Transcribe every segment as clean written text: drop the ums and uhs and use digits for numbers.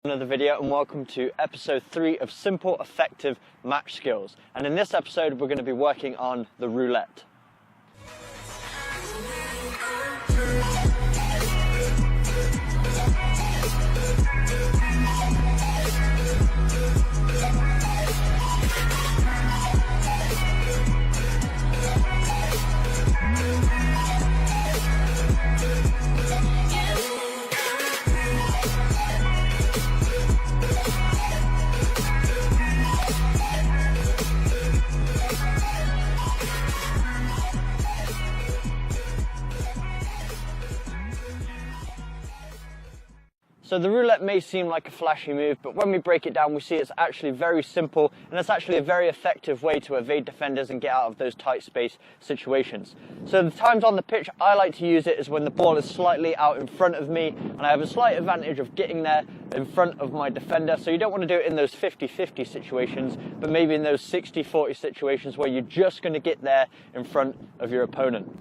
Another video, and welcome to episode 3 of Simple Effective Match Skills. And in this episode we're going to be working on the roulette. So the roulette may seem like a flashy move, but when we break it down we see it's actually very simple, and it's actually a very effective way to evade defenders and get out of those tight space situations. So the times on the pitch I like to use it is when the ball is slightly out in front of me and I have a slight advantage of getting there in front of my defender. So you don't want to do it in those 50-50 situations, but maybe in those 60-40 situations where you're just going to get there in front of your opponent.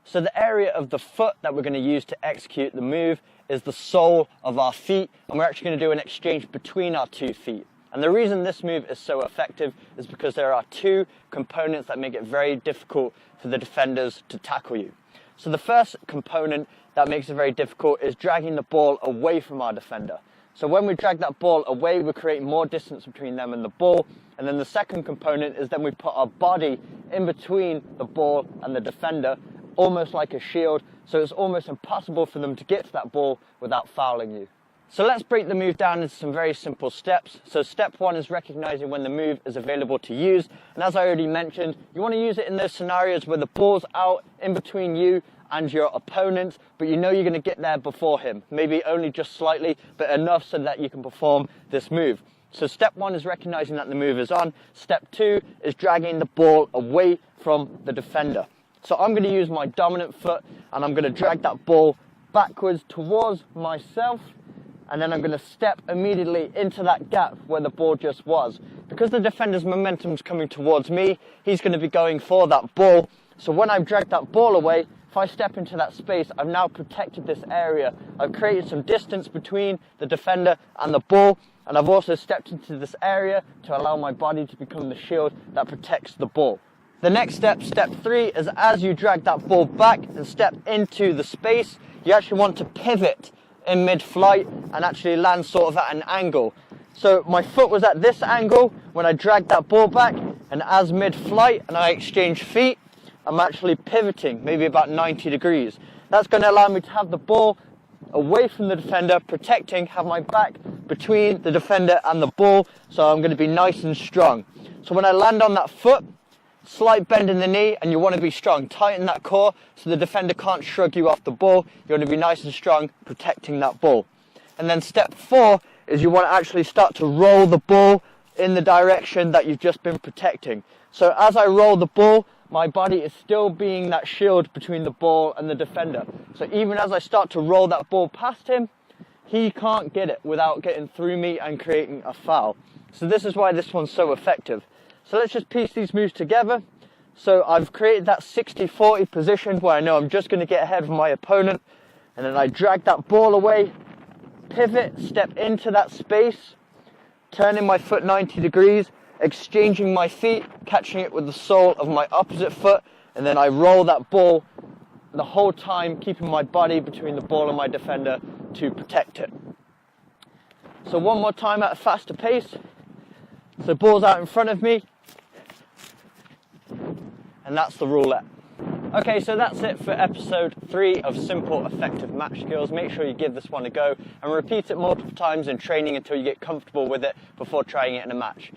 So the area of the foot that we're going to use to execute the move is the sole of our feet, and we're actually going to do an exchange between our 2 feet. And the reason this move is so effective is because there are 2 components that make it very difficult for the defenders to tackle you. So the first component that makes it very difficult is dragging the ball away from our defender. So when we drag that ball away, we create more distance between them and the ball. And then the second component is then we put our body in between the ball and the defender, almost like a shield, so it's almost impossible for them to get to that ball without fouling you. So let's break the move down into some very simple steps. So step 1 is recognizing when the move is available to use, and as I already mentioned, you want to use it in those scenarios where the ball's out in between you and your opponent, but you know you're going to get there before him, maybe only just slightly, but enough so that you can perform this move. So step 1 is recognizing that the move is on. Step 2 is dragging the ball away from the defender. So I'm going to use my dominant foot and I'm going to drag that ball backwards towards myself, and then I'm going to step immediately into that gap where the ball just was. Because the defender's momentum is coming towards me, he's going to be going for that ball. So when I've dragged that ball away, if I step into that space, I've now protected this area. I've created some distance between the defender and the ball, and I've also stepped into this area to allow my body to become the shield that protects the ball. The next step, step 3, is as you drag that ball back and step into the space, you actually want to pivot in mid-flight and actually land sort of at an angle. So my foot was at this angle when I dragged that ball back, and as mid-flight and I exchange feet, I'm actually pivoting maybe about 90 degrees. That's going to allow me to have the ball away from the defender, protecting, have my back between the defender and the ball, so I'm going to be nice and strong. So when I land on that foot, slight bend in the knee, and you want to be strong. Tighten that core so the defender can't shrug you off the ball. You want to be nice and strong, protecting that ball. And then step 4 is you want to actually start to roll the ball in the direction that you've just been protecting. So as I roll the ball, my body is still being that shield between the ball and the defender. So even as I start to roll that ball past him, he can't get it without getting through me and creating a foul. So this is why this one's so effective. So let's just piece these moves together. So I've created that 60-40 position where I know I'm just going to get ahead of my opponent, and then I drag that ball away, pivot, step into that space, turning my foot 90 degrees, exchanging my feet, catching it with the sole of my opposite foot, and then I roll that ball the whole time, keeping my body between the ball and my defender to protect it. So one more time at a faster pace. So ball's out in front of me, and that's the roulette. Okay, so that's it for episode 3 of Simple Effective Match Skills. Make sure you give this one a go and repeat it multiple times in training until you get comfortable with it before trying it in a match.